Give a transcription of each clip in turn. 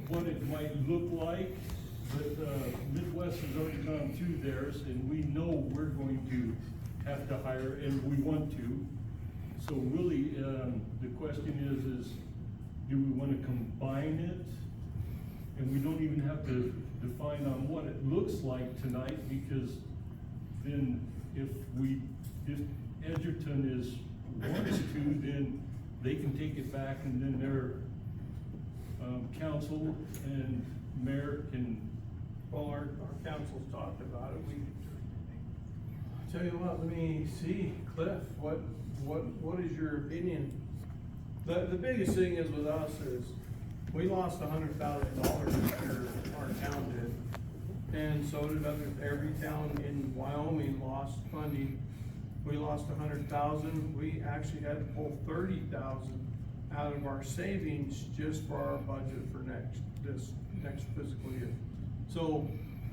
what it might look like, but, Midwest has already gone through theirs, and we know we're going to have to hire, and we want to. So really, the question is do we wanna combine it? And we don't even have to define on what it looks like tonight, because then if Edgerton wants to, then they can take it back, and then their, council and mayor can. Well, our council's talked about it, tell you what, let me see, Cliff, what is your opinion? The biggest thing is with us is, we lost $100,000 this year, our town did. And so did every town in Wyoming lost funding. We lost 100,000, we actually had to pull 30,000 out of our savings just for our budget for this next fiscal year. So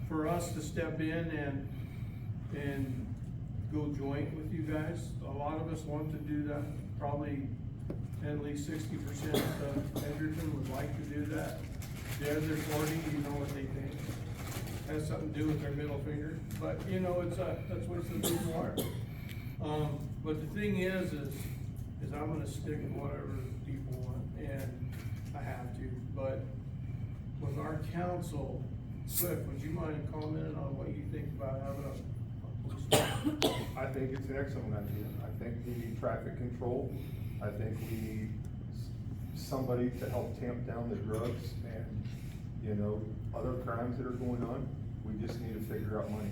for us to step in and go joint with you guys, a lot of us want to do that. Probably at least 60% of Edgerton would like to do that. The other 40, you know what they think. Has something to do with their middle finger, but you know, that's what the people are. But the thing is I'm gonna stick with whatever people want, and I have to. But with our council, Cliff, would you mind commenting on what you think about having a police station? I think it's an excellent idea. I think we need traffic control. I think we need somebody to help tamp down the drugs and, you know, other crimes that are going on. We just need to figure out money.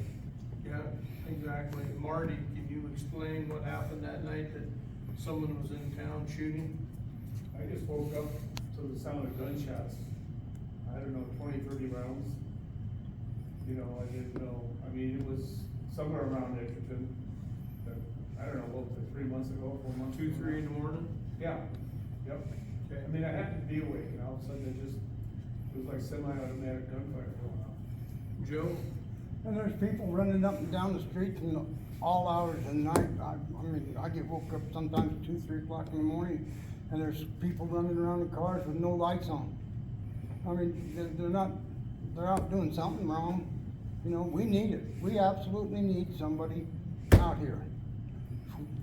Yeah, exactly. Marty, can you explain what happened that night that someone was in town shooting? I just woke up to the sound of gunshots. I don't know, 20, 30 rounds. You know, I didn't know, I mean, it was somewhere around Edgerton. But I don't know, what was it, 3 months ago, 4 months ago? 2, 3 in the morning? Yeah, yep. Okay. I mean, I happened to be awake, and all of a sudden it was like semi-automatic gunfire going on. Joe? And there's people running up and down the streets in all hours of the night. I mean, I get woke up sometimes 2, 3 o'clock in the morning, and there's people running around in cars with no lights on. I mean, they're out doing something wrong. You know, we need it. We absolutely need somebody out here.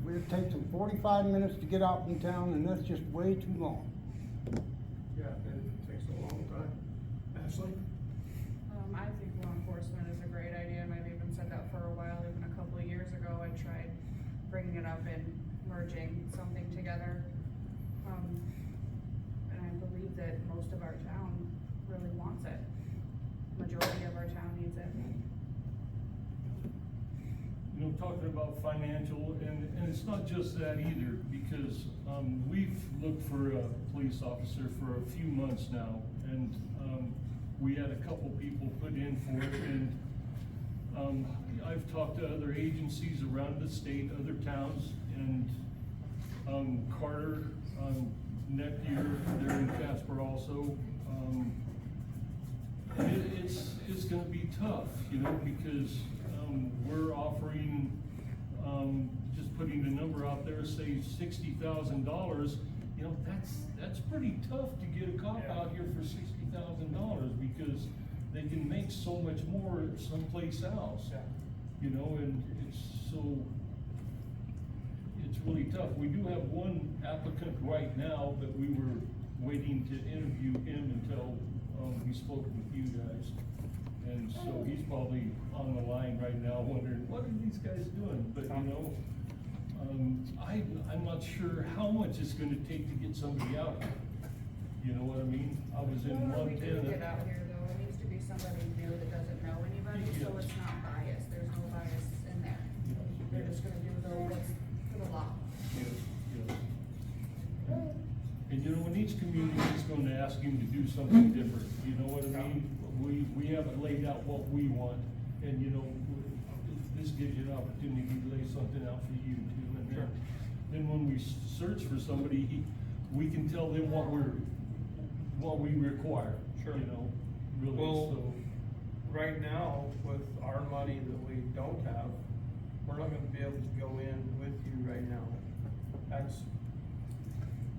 It takes them 45 minutes to get out in town, and that's just way too long. Yeah, it takes a long time. Ashley? I think law enforcement is a great idea, and I've even said that for a while. Even a couple of years ago, I tried bringing it up and merging something together. And I believe that most of our town really wants it. Majority of our town needs it. You know, talking about financial, and it's not just that either, because, we've looked for a police officer for a few months now, and, we had a couple people put in for it, and, I've talked to other agencies around the state, other towns, and, Carter, Neptune, they're in Casper also. It's gonna be tough, you know, because, we're offering, just putting the number out there, say $60,000, you know, that's pretty tough to get a cop out here for $60,000, because they can make so much more someplace else. Yeah. You know, and it's really tough. We do have one applicant right now, but we were waiting to interview him until, we spoke with you guys. And so he's probably on the line right now wondering, what are these guys doing? But you know, I'm not sure how much it's gonna take to get somebody out here. You know what I mean? I was in Whoever we do get Montana. out here though, it needs to be somebody new that doesn't know anybody, so Yes. it's not biased. There's no bias in there. They're just gonna do what's for the law. Yes, yes. And you know, and each community is gonna ask him to do something different, you know what I mean? We haven't laid out what we want, and you know, this gives you an opportunity to lay something out for you too. And then when we search for somebody, we can tell them what we require. Sure. You know, really, Well, so. right now, with our money that we don't have, we're not gonna be able to go in with you right now.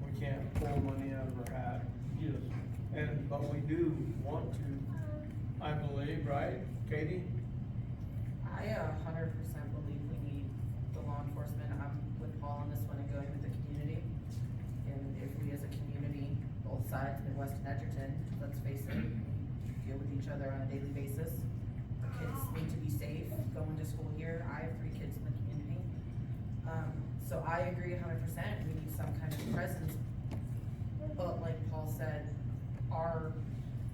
We can't pull money out of our hat. Yes. but we do want to, I believe, right, Katie? I 100% believe we need the law enforcement. I'm with Paul on this one and going with the community. And if we as a community, both sides, Midwest and Edgerton, let's face it, deal with each other on a daily basis. Kids need to be safe going to school here. I have 3 kids in the community. So I agree 100%, we need some kind of presence. But like Paul said, our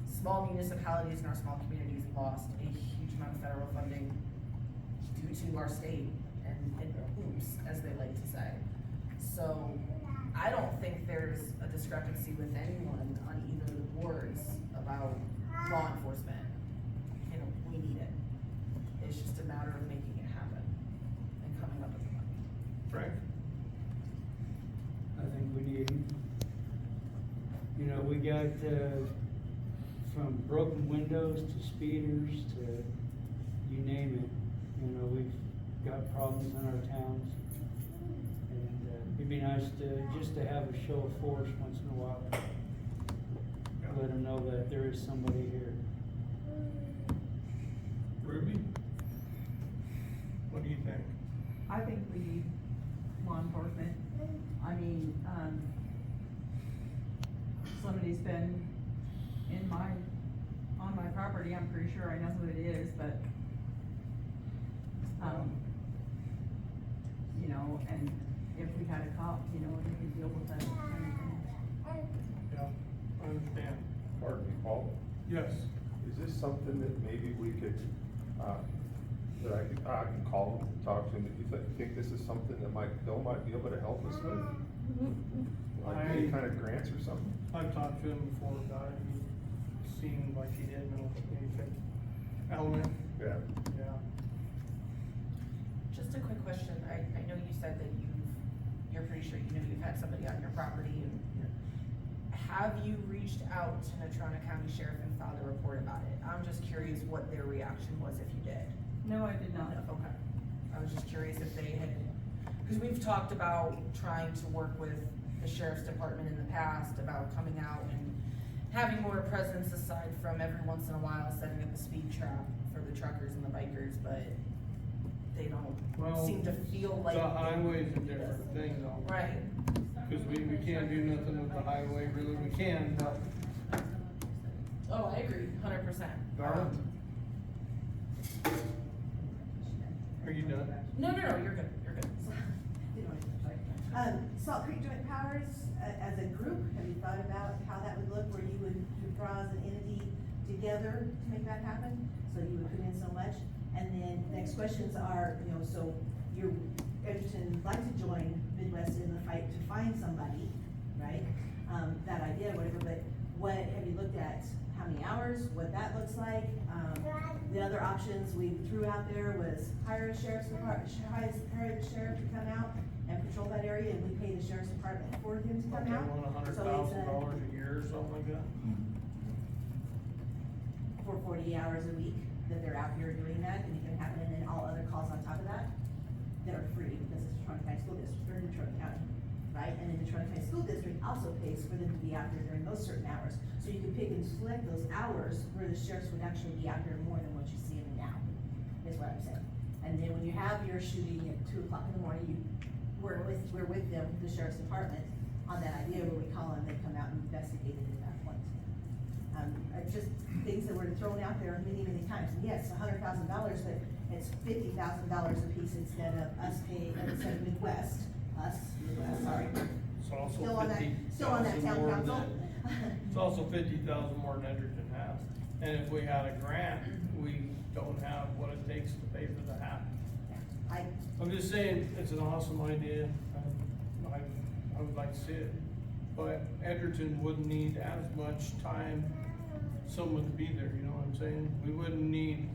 small municipalities and our small communities lost a huge amount of federal funding due to our state and oops, as they like to say. So I don't think there's a discrepancy with anyone on either of the boards about law enforcement. You know, we need it. It's just a matter of making it happen and coming up with the money. Frank? I think we need, you know, we got, from broken windows to speeders to you name it. You know, we've got problems in our towns. And, it'd be nice just to have a show of force once in a while. Let them know that there is somebody here. Ruby? What do you think? I think we need law enforcement. I mean, somebody's been on my property, I'm pretty sure I know who it is, but, you know, and if we had a cop, you know, we could deal with that kind of thing. Yeah, I understand. Pardon me, Paul, Yes. is this something that maybe we could, that I can call him, talk to him, if you think this is something that Bill might be able to help us with? Like any kind of grants or something? I've talked to him before about it, he seemed like he didn't know anything. Element? Yeah. Yeah. Just a quick question, I know you said that you're pretty sure you've had somebody on your property, and have you reached out to Natrona County Sheriff and filed a report about it? I'm just curious what their reaction was if you did. No, I did not. Okay, I was just curious if they had, because we've talked about trying to work with the sheriff's department in the past about coming out and having more presence aside from every once in a while setting up a speed trap for the truckers and the bikers, but they don't Well, seem to feel like. The highway's a different thing though. Right. Cause we can't do nothing with the highway, really, we can, but. Oh, I agree, 100%. Darla? Are you done? No, you're good, you're good. Salt Creek Joint Powers, as a group, have you thought about how that would look, where you would draw as an entity together to make that happen? So you would put in so much, and then next questions are, you know, so you're, Edgerton would like to join Midwest in the fight to find somebody, right? That idea, whatever, but what, have you looked at how many hours, what that looks like? The other options we threw out there was hire a sheriff's department, hire a sheriff to come out and patrol that area, and we pay the sheriff's department for him to come Okay, out. want So it's $100,000 a year or something like that? for 40 hours a week that they're out here doing that, and it can happen, and then all other calls on top of that are free, because it's Detroit County School District, or Detroit County, right? And then Detroit County School District also pays for them to be out there during those certain hours. So you can pick and select those hours where the sheriffs would actually be out there more than what you see them now, is what I'm saying. And then when you have your shooting at 2 o'clock in the morning, we're with them, the sheriff's department, on that idea where we call them, they come out and investigate it at that point. Just things that were thrown out there many, many times. And yes, $100,000, but it's $50,000 a piece instead of instead of Midwest, sorry. It's also Still on that 50,000 town more council. than, it's also 50,000 more than Edgerton has. And if we had a grant, we don't have what it takes to pay for the half. I'm just saying, it's an awesome idea, I would like to see it, but Edgerton wouldn't need as much time, someone to be there, you know what I'm saying? We wouldn't need,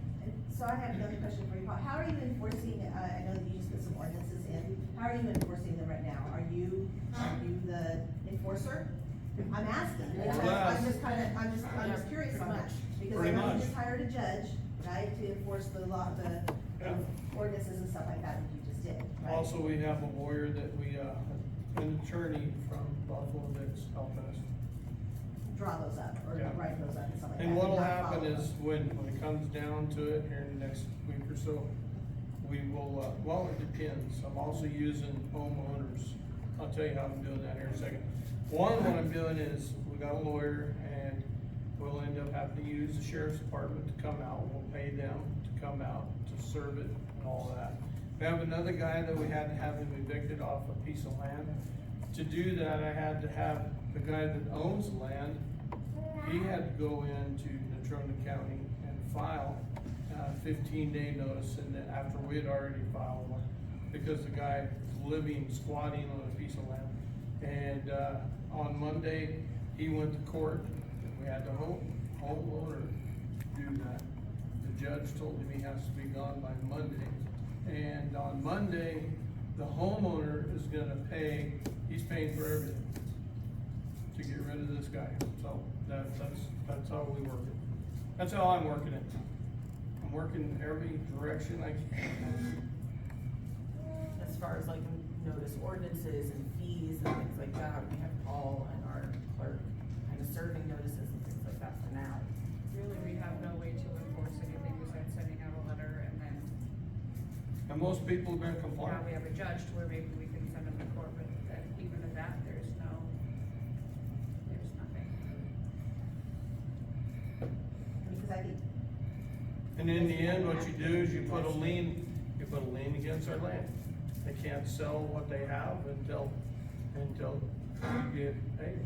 So I have another question for you, Paul. How are you enforcing, I know that you just put some ordinances in, how are you enforcing them right now? Are you the enforcer? I'm asking, because I'm just curious on that. Because I Pretty know you much. just hired a judge, right, to enforce the law, the ordinances and stuff like that you just did, right? also we have a lawyer that we, an attorney from Buffalo that's helping us. draw those up, or Yeah. write those up and stuff like that. And what'll not happen follow is them. when it comes down to it here in the next week or so, we will, well, it depends. I'm also using homeowners. I'll tell you how I'm doing that here in a second. One, what I'm doing is, we got a lawyer and we'll end up having to use the sheriff's department to come out. We'll pay them to come out to serve it and all that. We have another guy that we had to have him evicted off a piece of land. To do that, I had to have the guy that owns the land, he had to go into Natrona County and file a 15-day notice, and then after we had already filed one, because the guy was living, squatting on a piece of land. And, on Monday, he went to court, and we had the homeowner do that. The judge told him he has to be gone by Monday. And on Monday, the homeowner is gonna pay, he's paying for everything to get rid of this guy. So that's how we work it. That's how I'm working it. I'm working every direction I can. As far as like notice ordinances and fees and things like that, we have Paul and our clerk kind of serving notices and things like that for now. Really, we have no way to enforce anything besides sending out a letter, and then, And most people are gonna comply. now we have a judge to where maybe we can send them to court, but that, even at that, there's nothing. Because I think, And in the end, what you do is you put a lien against our land. They can't sell what they have until you get paid.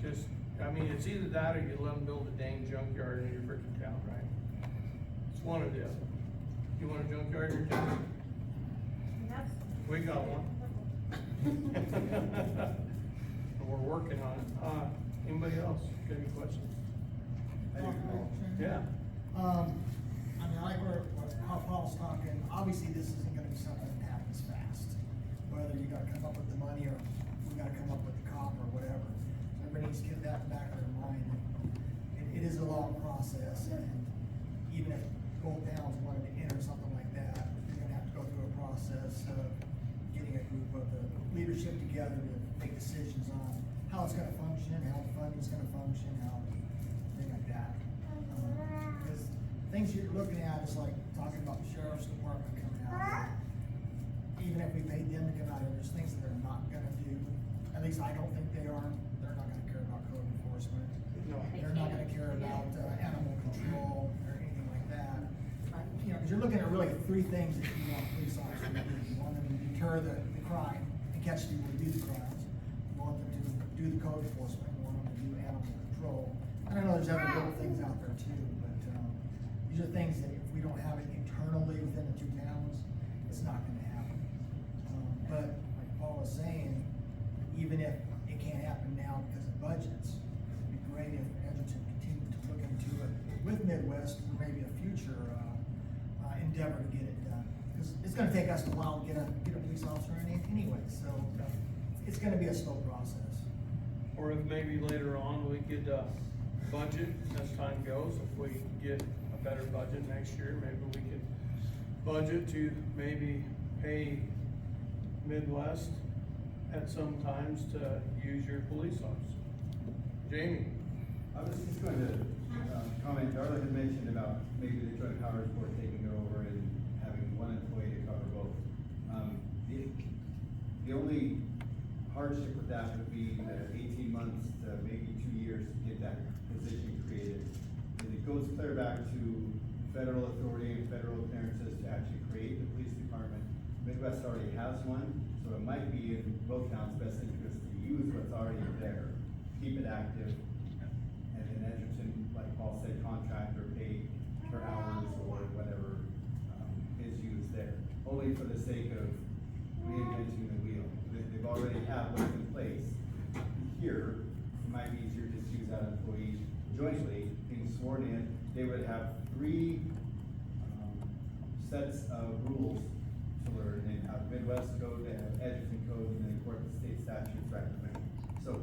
Just, I mean, it's either that or you let them build a dang junkyard in your freaking town, right? It's one or the other. You want a junkyard in your town? We got one. We're working on it. Anybody else got any questions? Yeah. I mean, I like how Paul's talking, obviously this isn't gonna be something that happens fast. Whether you gotta come up with the money or we gotta come up with the cop or whatever. Everybody needs to get that in the back of their mind. It is a long process, and even if both towns wanted to enter something like that, you're gonna have to go through a process of getting a group of the leadership together to make decisions on how it's gonna function, how the funding's gonna function, how, things like that. Because things you're looking at is like talking about the sheriff's department coming out. Even if we paid them to come out here, there's things that they're not gonna do. At least I don't think they are. They're not gonna care about code enforcement. No. They're not gonna care about, animal control or anything like that. You know, cause you're looking at really three things that you want police officers to do. You want them to deter the crime and catch people who do the crimes. You want them to do the code enforcement. You want them to do animal control. And I know there's other little things out there too, but, these are things that if we don't have it internally within the two towns, it's not gonna happen. But like Paul was saying, even if it can't happen now because of budgets, it'd be great if Edgerton continued to look into it with Midwest, or maybe a future, endeavor to get it done. Cause it's gonna take us a while to get a police officer in anyway, so it's gonna be a slow process. Or if maybe later on we could, budget as time goes, if we get a better budget next year, maybe we could budget to maybe pay Midwest at some times to use your police officer. Jamie? I was just going to comment, Darla had mentioned about maybe the Joint Powers Board taking over and having one employee to cover both. The only hardship with that would be the 18 months to maybe 2 years to get that position created. And it goes clear back to federal authority and federal clearances to actually create the police department. Midwest already has one, so it might be in both towns' best interest to use what's already there, keep it active, and then Edgerton, like Paul said, contract or pay per hours or whatever is used there, only for the sake of reinventing the wheel. They've already have what's in place. Here, it might be easier just to use that employee jointly, being sworn in. They would have 3 sets of rules to learn. They have Midwest code, they have Edgerton code, and then of course the state statutes recommend. So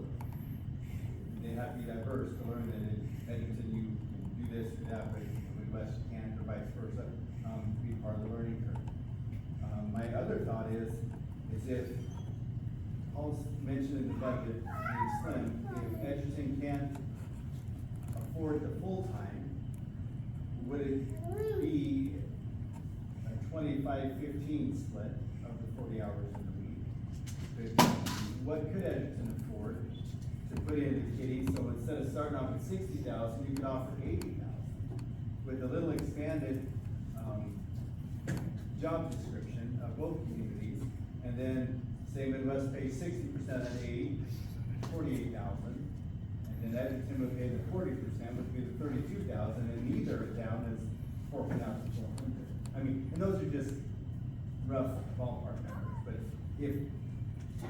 they have to be diverse to learn that in Edgerton you can do this, do that, but in Midwest you can't, or vice versa, be part of the learning curve. My other thought is if Paul Paul's mentioned in the budget, being slim, if Edgerton can't afford the full-time, would it be a 25-15 split of the 40 hours in the week? But what could Edgerton afford to put into kitty, so instead of starting off at 60,000, you could offer 80,000? With a little expanded, job description of both communities, and then say Midwest pays 60% of 80, 48,000, and then Edgerton would pay the 40%, would be the 32,000, and neither town is 4,400. I mean, and those are just rough ballpark numbers, but if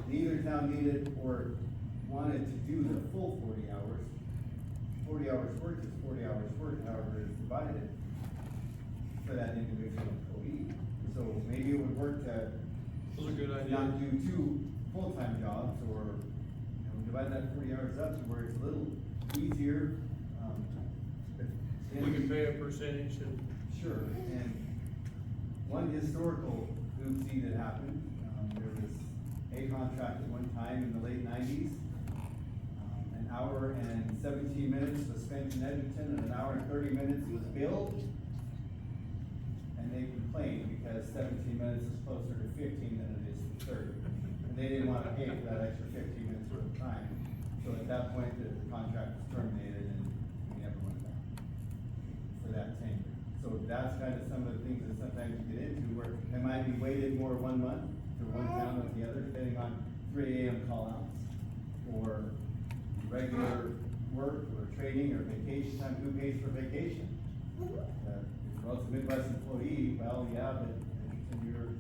neither town needed or wanted to do the full 40 hours, 40 hours worked is 40 hours worked, however it's divided for that individual employee. So maybe it would work to That's a good idea. not do two full-time jobs, or, you know, divide that 40 hours up to where it's a little easier. but then- We can pay a percentage and. Sure, and one historical oopsie that happened, there was a contract at one time in the late 90s. An hour and 17 minutes was spent in Edgerton, and an hour and 30 minutes was billed. And they complained because 17 minutes is closer to 15 than it is to 30. And they didn't want to pay for that extra 15 minutes worth of time. So at that point, the contract was terminated, and we never went back for that tenure. So that's kind of some of the things that sometimes you get into, where it might be weighted more one month to one town with the other, depending on 3 AM call-outs, or regular work, or training, or vacation time. Who pays for vacation? Well, it's a Midwest employee, well, yeah, but you're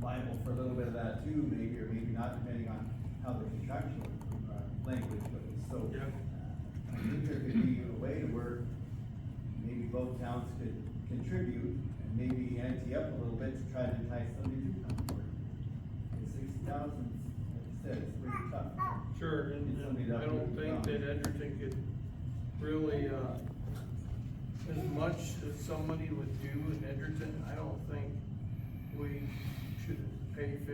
liable for a little bit of that too, maybe, or maybe not, depending on how the contractual, language goes. So, Yeah. I think there could be a way to where maybe both towns could contribute, and maybe ante up a little bit to try to entice somebody to come to work. 60,000, like I said, it's pretty tough. Sure, and Get somebody to I don't move think on. that Edgerton could really, as much as somebody would do in Edgerton, I don't think we should pay 50%,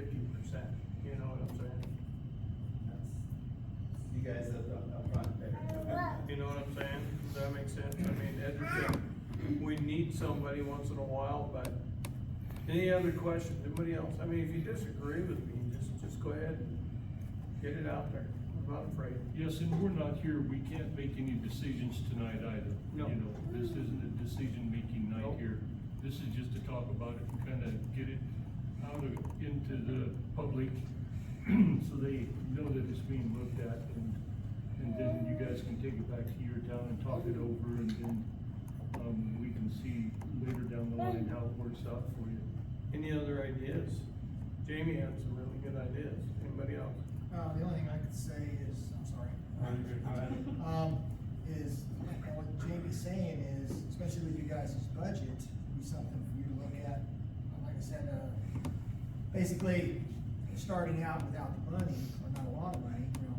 you know what I'm saying? That's, you guys up front there. You know what I'm saying? Does that make sense? I mean, Edgerton, we need somebody once in a while, but any other questions, anybody else? I mean, if you disagree with me, just go ahead and get it out there. I'm not afraid. Yes, and we're not here, we can't make any decisions tonight either. No. You know, this isn't a decision-making night Nope. here. This is just to talk about it and kinda get it out of, into the public, so they know that it's being looked at, and then you guys can take it back to your town and talk it over, and then, we can see later down the line how it works out for you. Any other ideas? Jamie had some really good ideas. Anybody else? The only thing I could say is, I'm sorry. Is, and what Jamie's saying is, especially with you guys' budget, would be something for you to look at. Like I said, basically, starting out without the money, or not a lot of money, you know,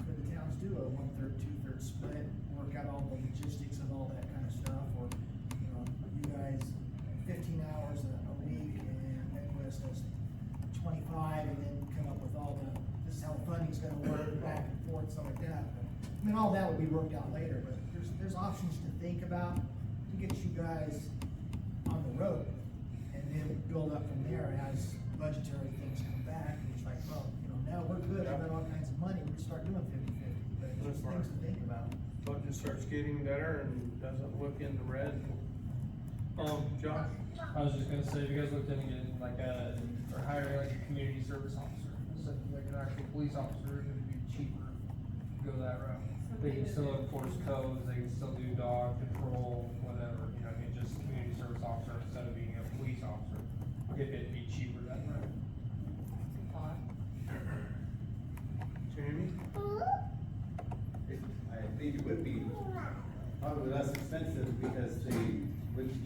could the towns do a 1/3, 2/3 split, work out all the logistics of all that kind of stuff, or, you know, you guys, 15 hours a week, and Midwest does 25, and then come up with all the, this is how funding's gonna work, back and forth, stuff like that. But, I mean, all that would be worked out later, but there's options to think about to get you guys on the road, and then build up from there as budgetary things come back, and it's like, well, you know, now we're good, I've got all kinds of money, we can start doing 50/50, but it's just things to think about. Budget starts getting better and doesn't look in the red. Josh? I was just gonna say, if you guys looked into getting like or hiring like a community service officer, instead of like an actual police officer, it would be cheaper to go that route. They can still enforce codes, they can still do dog control, whatever, you know, I mean, just community service officer instead of being a police officer. If it'd be cheaper that route. Jamie? I think it would be probably less expensive because they wouldn't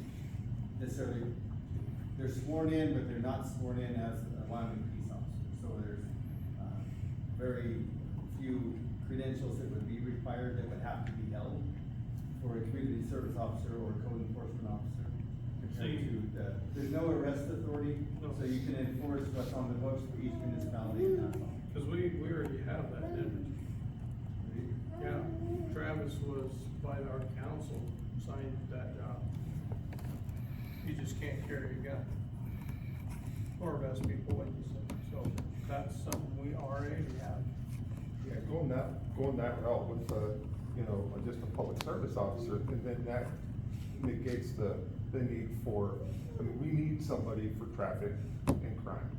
necessarily, they're sworn in, but they're not sworn in as a Wyoming police officer. So there's, very few credentials that would be required that would have to be held for a community service officer or code enforcement officer. Compared to there's no arrest authority, No. so you can enforce what's on the books for each municipality, and that's all. Cause we already have that, didn't we? Yeah, Travis was by our council, signed that job. You just can't carry a gun. Or arrest people, like you said, so that's something we already have. Yeah, going that route with, you know, just a public service officer, and then that negates the need for, I mean, we need somebody for traffic and crime.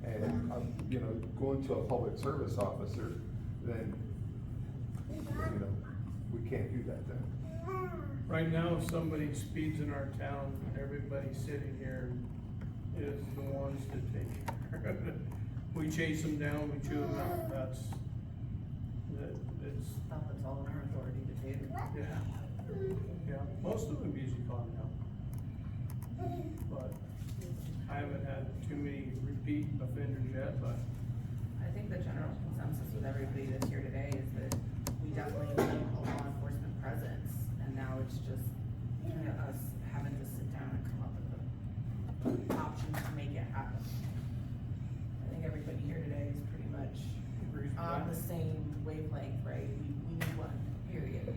And, you know, going to a public service officer, then, you know, we can't do that then. Right now, if somebody speeds in our town, everybody sitting here is the ones that take care of it. We chase them down, we chew them out, it's, Stuff that's all in our authority to do. yeah, most of them usually calm down. But I haven't had too many repeat offenders yet, but I think the general consensus with everybody that's here today is that we definitely need a law enforcement presence, and now it's just kind of us having to sit down and come up with the options to make it happen. I think everybody here today is pretty much agrees with on the that. same wavelength, right? We need one, period.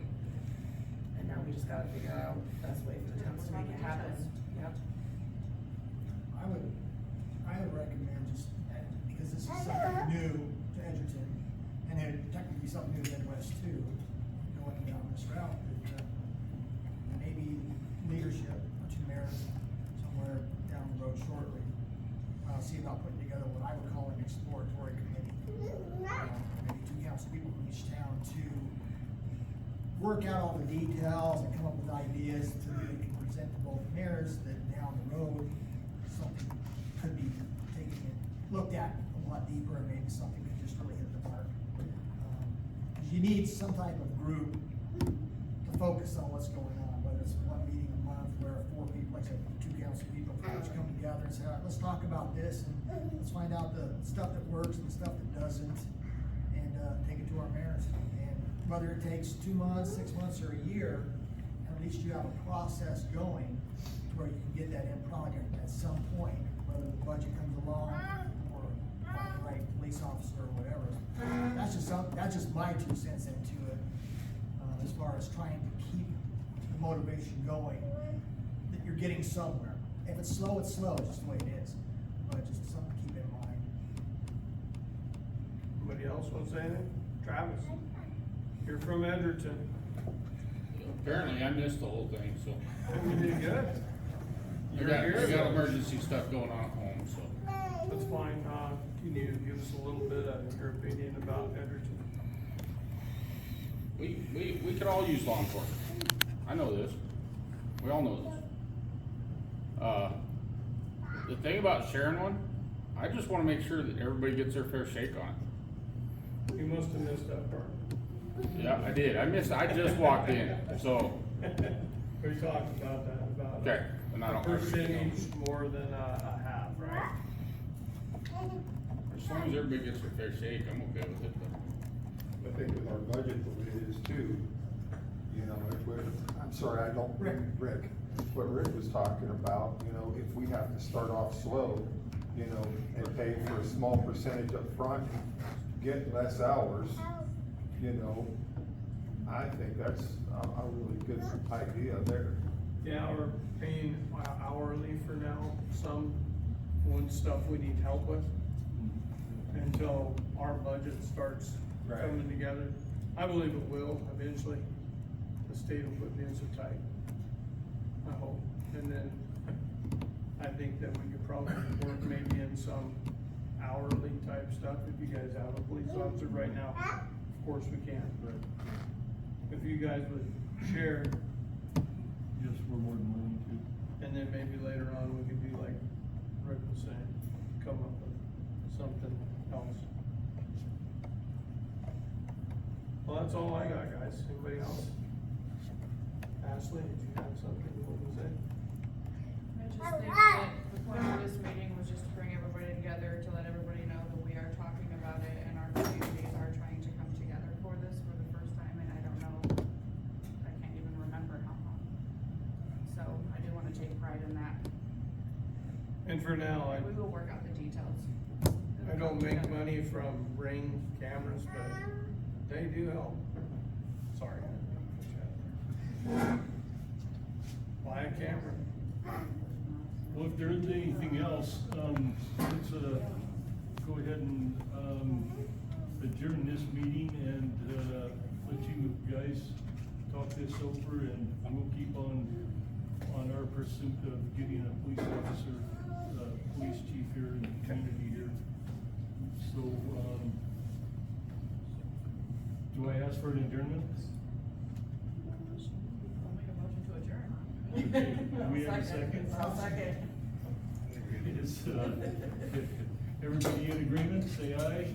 And now we just gotta figure out the best way for the towns to make it happen. Yep. I would recommend just, because this is something new to Edgerton, and it technically something new to Midwest too, going down this route, that, maybe leadership, or two mayors, somewhere down the road shortly, see about putting together what I would call an exploratory committee. Maybe two council people from each town to work out all the details and come up with ideas to they can present to both mayors, that down the road, something could be taken and looked at a lot deeper, and maybe something could just really hit the mark. Cause you need some type of group to focus on what's going on, whether it's one meeting a month where 4 people, like I said, 2 council people pretty much come together and say, all right, let's talk about this, and let's find out the stuff that works and the stuff that doesn't, and take it to our mayors. And whether it takes 2 months, 6 months, or a year, at least you have a process going to where you can get that end product at some point, whether the budget comes along or find the right police officer or whatever. That's just my 2 cents into it, as far as trying to keep the motivation going, that you're getting somewhere. If it's slow, it's slow, it's just the way it is, but just something to keep in mind. Anybody else want to say anything? Travis, you're from Edgerton. Apparently, I missed the whole thing, so. You did good. I got emergency stuff going on at home, so. That's fine, can you give us a little bit of your opinion about Edgerton? We could all use law enforcement. I know this. We all know this. The thing about sharing one, I just wanna make sure that everybody gets their fair shake on it. You must have missed that part. Yeah, I did. I just walked in, so. We talked about that, about Okay, and I a don't. percentage more than a half, right? As long as everybody gets their fair shake, I'm okay with it, but. I think with our budget the way it is too, you know, I'm sorry, I don't, Rick, what Rick was talking about, you know, if we have to start off slow, you know, and pay for a small percentage up front, get less hours, you know, I think that's a really good idea there. Yeah, we're paying hourly for now, some stuff we need help with, until our budget starts coming together. I believe it will eventually. The state will put me in so tight, I hope. And then I think that we could probably work maybe in some hourly type stuff. If you guys have a police officer right now, of course we can, but if you guys would share, Yes, we're more than willing to. and then maybe later on we could do like Rick was saying, come up with something else. Well, that's all I got, guys. Anybody else? Ashley, did you have something you wanted to say? I just think that the point of this meeting was just to bring everybody together, to let everybody know that we are talking about it and our communities are trying to come together for this for the first time, and I don't know, I can't even remember how long. So I do wanna take pride in that. And for now, We will work out the details. I don't make money from Ring cameras, but they do help. Sorry. Buy a camera. Well, if there isn't anything else, let's, go ahead and, adjourn this meeting and, let you guys talk this over, and we'll keep on our pursuit of getting a police officer, police chief here in the community here. So, do I ask for an adjournment? I'll make a motion to adjourn. Okay, do we have a second? I'll second. Is, everybody in agreement, say aye.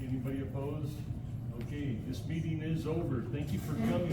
Anybody opposed? Okay, this meeting is over. Thank you for coming.